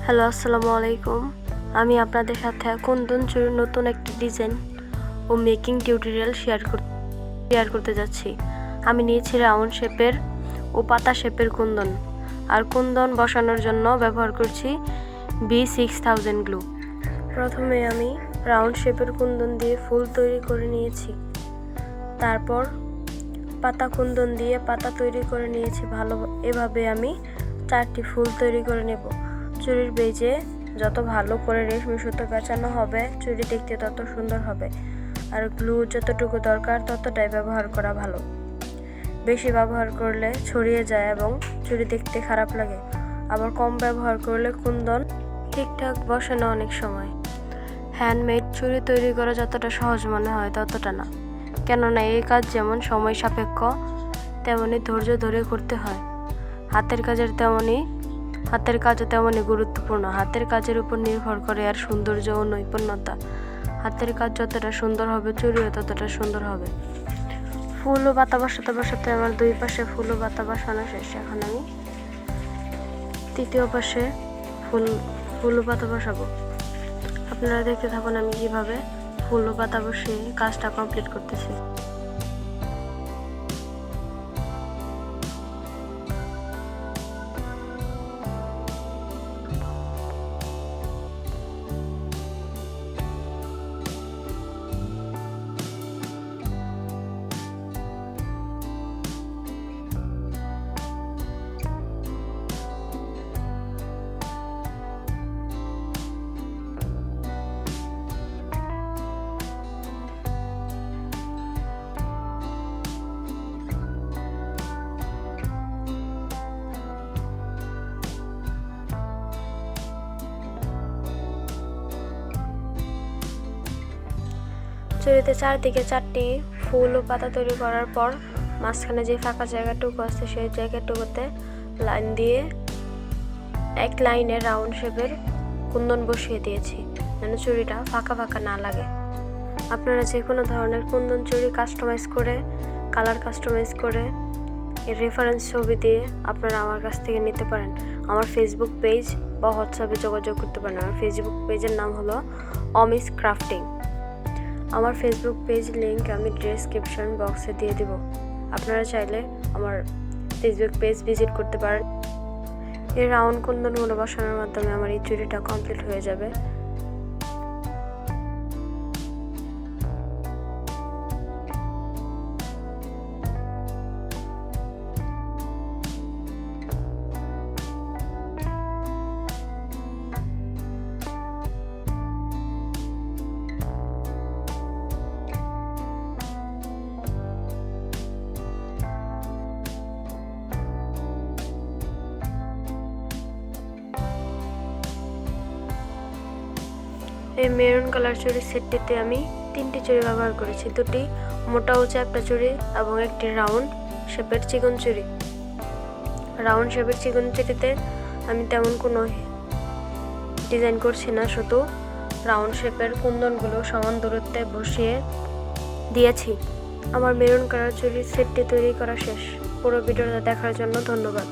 Hello, আসসালামু আলাইকুম। আমি আপনাদের সাথে কুন্দন চুরির নতুন একটি ডিজাইন ও মেকিং টিউটোরিয়াল শেয়ার করতে যাচ্ছি। আমি নিয়েছি রাউন্ড শেপের ও পাতা শেপের কুন্দন, আর কুন্দন বসানোর জন্য ব্যবহার করছি B6000 গ্লু। প্রথমে আমি রাউন্ড শেপের কুন্দন দিয়ে ফুল তৈরি করে নিয়েছি, তারপর পাতা কুন্দন দিয়ে পাতা তৈরি করে নিয়েছি। এভাবে আমি 4টি ফুল তৈরি করে নেব। চুড়ির বেজে যত ভালো করে রেশমি সুতো পেঁচানো হবে, চুড়ি দেখতে তত সুন্দর হবে। আর গ্লু যতটুকু দরকার ততটাই ব্যবহার করা ভালো। বেশি ব্যবহার করলে ছড়িয়ে যায় এবং চুড়ি দেখতে খারাপ লাগে। আবার কম ব্যবহার করলে কুন্দন ঠিকঠাক বসে না অনেক সময়। হ্যান্ডমেড চুড়ি তৈরি করা যতটা সহজ মনে হয় ততটা না, কেননা এই কাজ যেমন সময় সাপেক্ষ, তেমনি ধৈর্য ধরে করতে হয়। হাতের কাজও তেমনই গুরুত্বপূর্ণ। হাতের কাজের উপর নির্ভর করে আর সৌন্দর্য ও নৈপুণ্যতা। হাতের কাজ যতটা সুন্দর হবে, চুড়িও ততটা সুন্দর হবে। ফুল ও পাতা বসাতে আমার দুই পাশে ফুল ও পাতা বসানো শেষ। এখন আমি তৃতীয় পাশে ফুল ও পাতা বসাবো। আপনারা দেখতে থাকুন আমি কিভাবে ফুল ও পাতা বসিয়ে কাজটা কমপ্লিট করতেছি। চুড়িতে চারদিকে 4টি ফুল ও পাতা তৈরি করার পর মাঝখানে যে ফাঁকা জায়গাটুকু আছে সেই জায়গাটুকুতে লাইন দিয়ে এক লাইনে রাউন্ড শেপের কুন্দন বসিয়ে দিয়েছি, যেন চুড়িটা ফাঁকা না লাগে। আপনারা যে কোনো ধরনের কুন্দন চুড়ি কালার কাস্টমাইজ করে এর রেফারেন্স ছবি দিয়ে আপনারা আমার কাছ থেকে নিতে পারেন। আমার ফেসবুক পেজ বা হোয়াটসঅ্যাপে যোগাযোগ করতে পারেন। আমার ফেসবুক পেজের নাম হলো অমিস ক্রাফটিং। আমার ফেসবুক পেজ লিংক আমি ডেসক্রিপশন বক্সে দিয়ে দিব। আপনারা চাইলে আমার ফেসবুক পেজ ভিজিট করতে পারেন। এই রাউন্ড কুন্দনগুলো বসানোর মাধ্যমে আমার এই চুড়িটা কমপ্লিট হয়ে যাবে। এই মেরুন কালার চুড়ির সেটটিতে আমি 3টি চুড়ি ব্যবহার করেছি, 2টি মোটা ও চ্যাপ্টা চুড়ি এবং একটি রাউন্ড শেপের চিকন চুড়ি। রাউন্ড শেপের চিকন চুড়িতে আমি তেমন কোনো ডিজাইন করছি না, শুধু রাউন্ড শেপের কুন্দনগুলো সমান দূরত্বে বসিয়ে দিয়েছি। আমার মেরুন কালার চুড়ির সেটটি তৈরি করা শেষ। পুরো ভিডিওটা দেখার জন্য ধন্যবাদ।